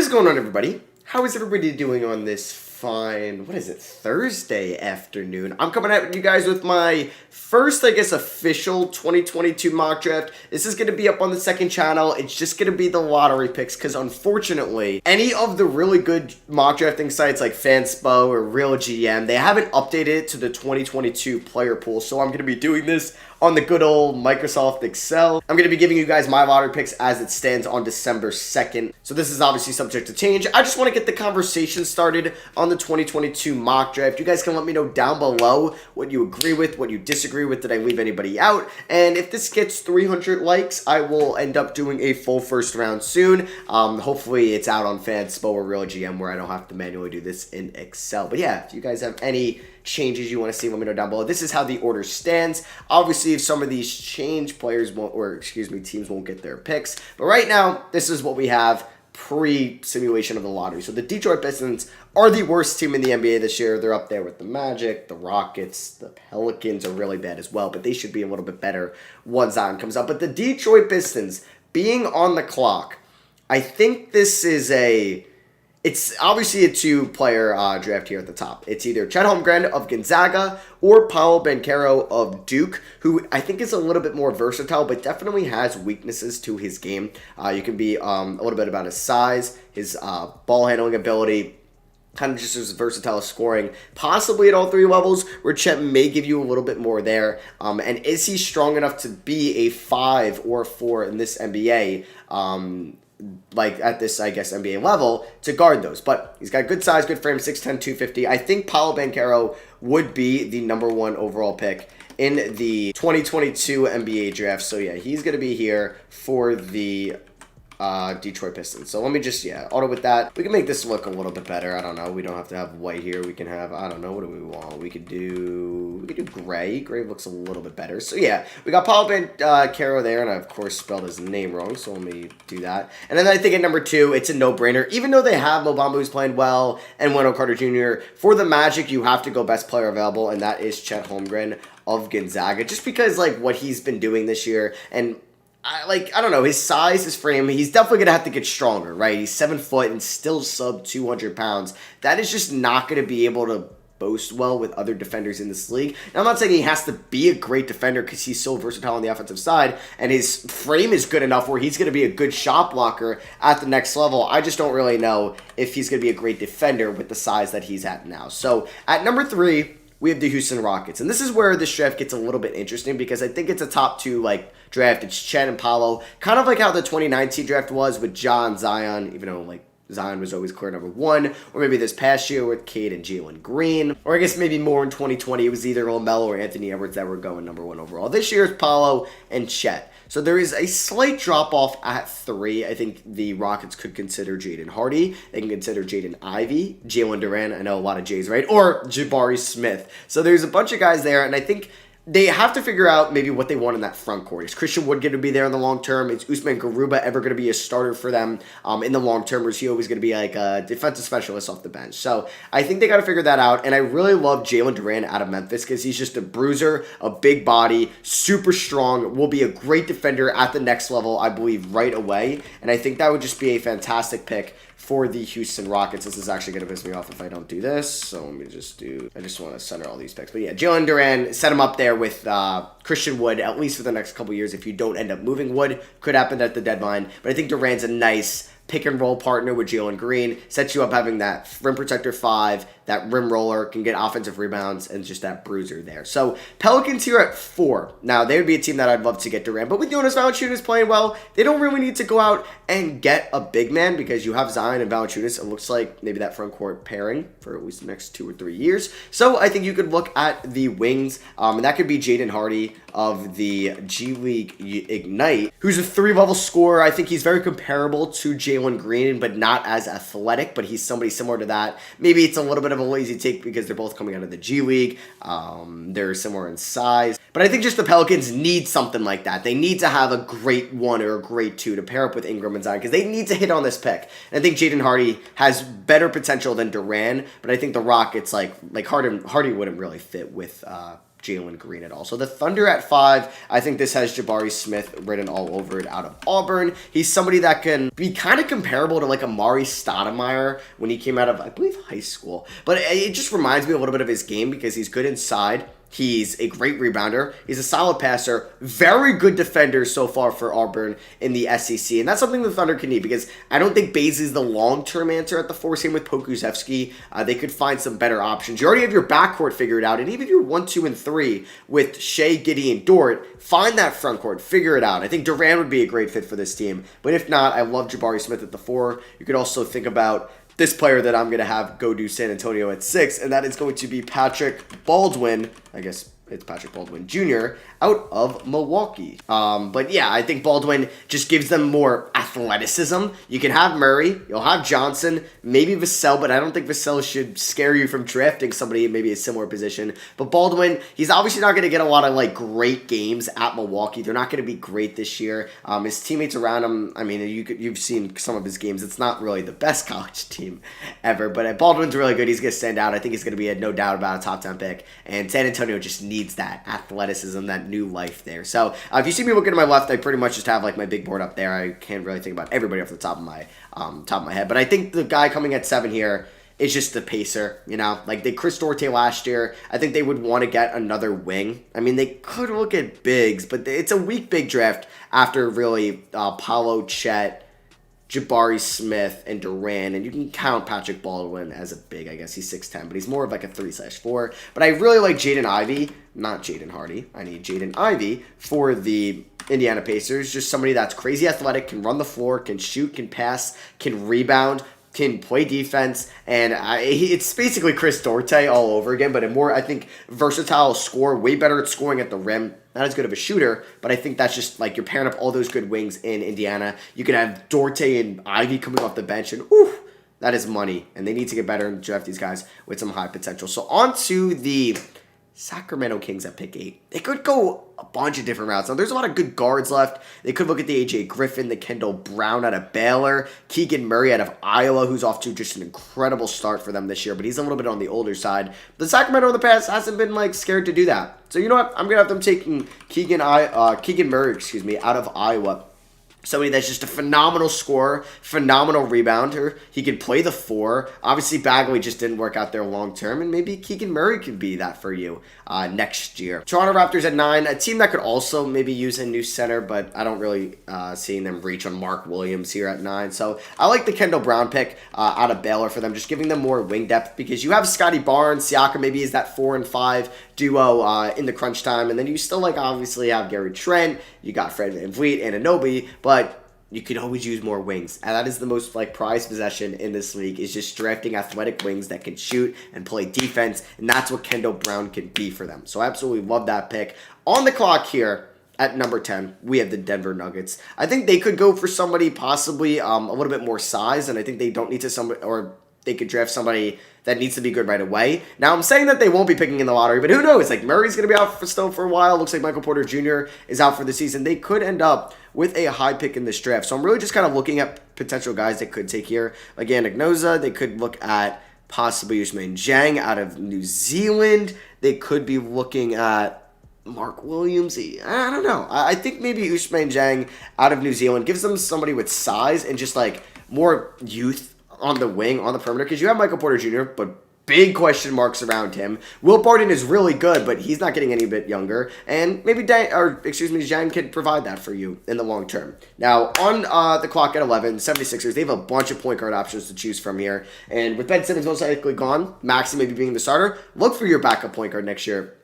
is going on, everybody? How is everybody doing on this fine, Thursday afternoon? I'm coming at you guys with my first, official 2022 mock draft. This is going to be up on the second channel. It's just going to be the lottery picks because, unfortunately, any of the really good mock drafting sites like Fanspo or Real GM, they haven't updated it to the 2022 player pool. So I'm going to be doing this on the good old Microsoft Excel. I'm going to be giving you guys my lottery picks as it stands on December 2nd. So this is obviously subject to change. I just want to get the conversation started on the 2022 mock draft. You guys can let me know down below what you agree with, what you disagree with. Did I leave anybody out? And if this gets 300 likes, I will end up doing a full first round soon. Hopefully it's out on Fanspo or Real GM where I don't have to manually do this in Excel. But yeah, if you guys have any changes you want to see, let me know down below. This is how the order stands. Obviously, if some of these change, teams won't get their picks. But right now, this is what we have pre-simulation of the lottery. So the Detroit Pistons are the worst team in the NBA this year. They're up there with the Magic, the Rockets, the Pelicans are really bad as well, but they should be a little bit better once Zion comes up. But the Detroit Pistons being on the clock, I think this is it's obviously a two-player draft here at the top. It's either Chet Holmgren of Gonzaga or Paolo Banchero of Duke, who I think is a little bit more versatile, but definitely has weaknesses to his game. You can be a little bit about his size, his ball handling ability, kind of just as versatile as scoring, possibly at all three levels, where Chet may give you a little bit more there. And is he strong enough to be a 5 or a 4 in this NBA? At this, NBA level to guard those. But he's got good size, good frame, 6'10", 250. I think Paolo Banchero would be the number 1 overall pick in the 2022 NBA draft. So yeah, he's going to be here for the Detroit Pistons. So let me just, auto with that. We can make this look a little bit better. I don't know. We don't have to have white here. We can have, I don't know, what do we want? We could do gray. Gray looks a little bit better. So yeah, we got Paolo Banchero there, and I, of course, spelled his name wrong, so let me do that. And then I think at number 2, it's a no-brainer. Even though they have Mo Bamba, who's playing well, and Wendell Carter Jr., for the Magic, you have to go best player available, and that is Chet Holmgren of Gonzaga, just because, what he's been doing this year, and I don't know, his size, his frame, he's definitely going to have to get stronger, right? He's 7 foot and still sub 200 pounds. That is just not going to be able to boast well with other defenders in this league. Now, I'm not saying he has to be a great defender because he's so versatile on the offensive side, and his frame is good enough where he's going to be a good shot blocker at the next level. I just don't really know if he's going to be a great defender with the size that he's at now. So, at number 3, we have the Houston Rockets. And this is where this draft gets a little bit interesting because I think it's a top 2, draft. It's Chet and Paolo. Kind of like how the 2019 draft was with John Zion, even though, Zion was always clear number 1, or maybe this past year with Cade and Jalen Green, or I guess maybe more in 2020, it was either LaMelo or Anthony Edwards that were going number 1 overall. This year it's Paolo and Chet. So there is a slight drop-off at 3. I think the Rockets could consider Jaden Hardy. They can consider Jaden Ivey, Jalen Duren, I know a lot of J's, right? Or Jabari Smith. So there's a bunch of guys there, and I think they have to figure out maybe what they want in that front court. Is Christian Wood going to be there in the long term? Is Ousmane Garuba ever going to be a starter for them in the long term? Or is he always going to be a defensive specialist off the bench? So I think they got to figure that out. And I really love Jalen Duren out of Memphis because he's just a bruiser, a big body, super strong, will be a great defender at the next level, I believe, right away. And I think that would just be a fantastic pick for the Houston Rockets. This is actually going to piss me off if I don't do this. So let me just I just want to center all these picks. But yeah, Jalen Duren, set him up there with Christian Wood, at least for the next couple years. If you don't end up moving Wood, could happen at the deadline. But I think Duren's a nice pick and roll partner with Jalen Green, sets you up having that rim protector 5, that rim roller, can get offensive rebounds, and just that bruiser there. So Pelicans here at 4. Now, they would be a team that I'd love to get Durant, but with Jonas Valanciunas playing well, they don't really need to go out and get a big man because you have Zion and Valanciunas. It looks like maybe that front court pairing for at least the next 2 or 3 years. So I think you could look at the wings, and that could be Jaden Hardy of the G League Ignite, who's a 3-level scorer. I think he's very comparable to Jalen Green, but not as athletic, but he's somebody similar to that. Maybe it's a little bit of a lazy take because they're both coming out of the G League. They're similar in size. But I think just the Pelicans need something like that. They need to have a great 1 or a great 2 to pair up with Ingram and Zion because they need to hit on this pick. And I think Jaden Hardy has better potential than Duran, but I think the Rockets, like Hardy wouldn't really fit with Jalen Green at all. So the Thunder at 5, I think this has Jabari Smith written all over it out of Auburn. He's somebody that can be kind of comparable to like Amari Stoudemire when he came out of, I believe, high school. But it just reminds me a little bit of his game because he's good inside. He's a great rebounder. He's a solid passer. Very good defender so far for Auburn in the SEC. And that's something the Thunder can need because I don't think Baze is the long-term answer at the 4. Same with Pokusevski. They could find some better options. You already have your backcourt figured out. And even your 1, 2, and 3 with Shea, Giddey, and Dort, find that front court. Figure it out. I think Duren would be a great fit for this team. But if not, I love Jabari Smith at the 4. You could also think about this player that I'm going to have go do San Antonio at 6, and that is going to be Patrick Baldwin, I guess it's Patrick Baldwin Jr., out of Milwaukee. But yeah, I think Baldwin just gives them more athleticism. You can have Murray, you'll have Johnson, maybe Vassell, but I don't think Vassell should scare you from drafting somebody in maybe a similar position. But Baldwin, he's obviously not going to get a lot of like great games at Milwaukee. They're not going to be great this year. His teammates around him, I mean, you've seen some of his games. It's not really the best college team ever, but Baldwin's really good. He's going to stand out. I think he's going to be no doubt about a top 10 pick. And San Antonio just needs that athleticism, that new life there. So if you see me looking to my left, I pretty much just have like my big board up there. I can't really think about everybody off the top of my head, but I think the guy coming at 7 here is just the pacer. You know, like they Chris Duarte last year. I think they would want to get another wing. I mean, they could look at bigs, but it's a weak big draft after really Paolo, Chet, Jabari Smith, and Duren, and you can count Patrick Baldwin as a big. I guess he's 6'10", but he's more of like a 3/4. But I really like Jaden Ivey, not Jaden Hardy. I need Jaden Ivey for the Indiana Pacers. Just somebody that's crazy athletic, can run the floor, can shoot, can pass, can rebound, can play defense, and it's basically Chris Duarte all over again, but a more, I think, versatile scorer, way better at scoring at the rim. Not as good of a shooter, but I think that's just like you're pairing up all those good wings in Indiana. You can have Duarte and Ivy coming off the bench, and that is money. And they need to get better and draft these guys with some high potential. So on to the Sacramento Kings at pick 8. They could go a bunch of different routes. Now, there's a lot of good guards left. They could look at the A.J. Griffin, the Kendall Brown out of Baylor, Keegan Murray out of Iowa, who's off to just an incredible start for them this year, but he's a little bit on the older side. The Sacramento in the past hasn't been like scared to do that. So you know what? I'm going to have them taking Keegan Murray, out of Iowa. Somebody that's just a phenomenal scorer, phenomenal rebounder. He can play the 4. Obviously, Bagley just didn't work out there long term, and maybe Keegan Murray could be that for you next year. Toronto Raptors at 9, a team that could also maybe use a new center, but I don't really seeing them reach on Mark Williams here at 9. So I like the Kendall Brown pick out of Baylor for them, just giving them more wing depth because you have Scotty Barnes, Siakam maybe is that 4 and 5 duo in the crunch time, and then you still like obviously have Gary Trent, you got Fred VanVleet and Anunoby, but you could always use more wings. And that is the most like prized possession in this league is just drafting athletic wings that can shoot and play defense. And that's what Kendall Brown can be for them. So I absolutely love that pick. On the clock here at number 10, we have the Denver Nuggets. I think they could go for somebody possibly a little bit more size. And I think they don't need to or they could draft somebody that needs to be good right away. Now, I'm saying that they won't be picking in the lottery, but who knows? Like, Murray's going to be out still for a while. Looks like Michael Porter Jr. is out for the season. They could end up with a high pick in this draft. So I'm really just kind of looking at potential guys they could take here. Again, Ignoza, they could look at possibly Ousmane Dieng out of New Zealand. They could be looking at Mark Williams. I don't know. I think maybe Ousmane Dieng out of New Zealand gives them somebody with size and just like more youth on the wing, on the perimeter, because you have Michael Porter Jr., but big question marks around him. Will Barton is really good, but he's not getting any bit younger, and maybe Dieng can provide that for you in the long term. Now, on the clock at 11, 76ers, they have a bunch of point guard options to choose from here, and with Ben Simmons most likely gone, Maxey maybe being the starter, look for your backup point guard next year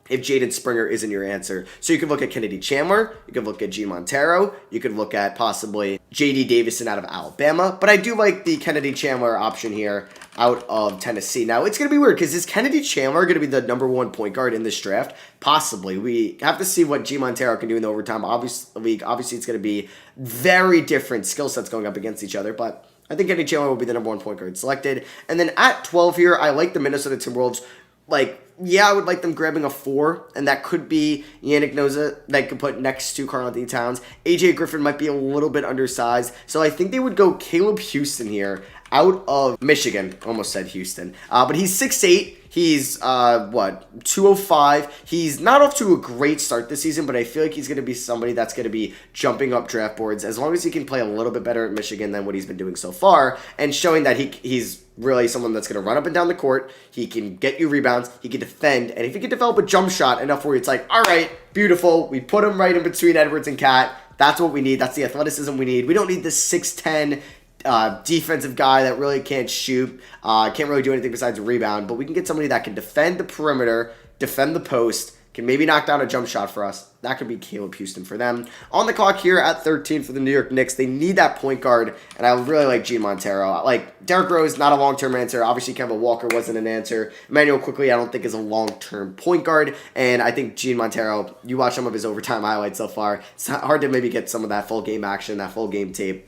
if Jaden Springer isn't your answer. So you could look at Kennedy Chandler, you could look at Gene Montero, you could look at possibly J.D. Davison out of Alabama, but I do like the Kennedy Chandler option here out of Tennessee. Now, it's going to be weird because is Kennedy Chandler going to be the number 1 point guard in this draft? Possibly. We have to see what Gene Montero can do in the overtime. Obviously, it's going to be very different skill sets going up against each other, but I think Kennedy Chandler will be the number 1 point guard selected. And then at 12 here, I like the Minnesota Timberwolves. Like, yeah, I would like them grabbing a 4, and that could be Yannick Noza that could put next to Karl-Anthony Towns. AJ Griffin might be a little bit undersized, so I think they would go Caleb Houstan here out of Michigan. Almost said Houston. But he's 6'8". He's, 205. He's not off to a great start this season, but I feel like he's going to be somebody that's going to be jumping up draft boards as long as he can play a little bit better at Michigan than what he's been doing so far, and showing that he's really someone that's going to run up and down the court. He can get you rebounds. He can defend. And if he can develop a jump shot enough where it's like, all right, beautiful. We put him right in between Edwards and Cat. That's what we need. That's the athleticism we need. We don't need this 6'10", defensive guy that really can't shoot, can't really do anything besides rebound, but we can get somebody that can defend the perimeter, defend the post, can maybe knock down a jump shot for us. That could be Caleb Houstan for them. On the clock here at 13 for the New York Knicks, they need that point guard, and I really like Gene Montero. Like, Derrick Rose, not a long-term answer. Obviously, Kemba Walker wasn't an answer. Emmanuel Quickly, I don't think is a long-term point guard, and I think Gene Montero, you watch some of his overtime highlights so far, it's hard to maybe get some of that full game action, that full game tape.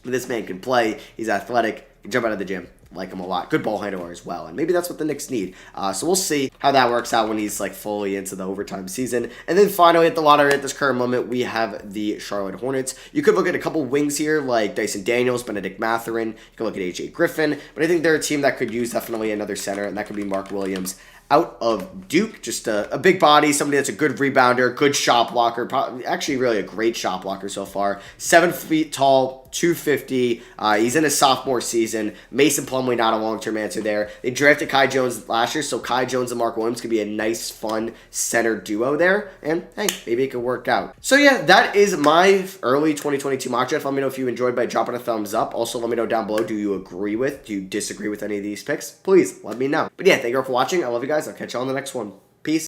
This man can play. He's athletic. He can jump out of the gym. Like him a lot. Good ball handler as well. And maybe that's what the Knicks need. So we'll see how that works out when he's like fully into the overtime season. And then finally at the lottery at this current moment, we have the Charlotte Hornets. You could look at a couple wings here like Dyson Daniels, Benedict Mathurin. You could look at AJ Griffin. But I think they're a team that could use definitely another center, and that could be Mark Williams out of Duke. Just a big body, somebody that's a good rebounder, good shot blocker, actually really a great shot blocker so far. 7 feet tall, 250. He's in his sophomore season. Mason Plumlee, not a long-term answer there. They drafted Kai Jones last year, so Kai Jones and Mark Williams could be a nice, fun center duo there. And, hey, maybe it could work out. So, yeah, that is my early 2022 mock draft. Let me know if you enjoyed by dropping a thumbs up. Also, let me know down below, do you disagree with any of these picks? Please, let me know. But, yeah, thank you all for watching. I love you guys. I'll catch you on the next one.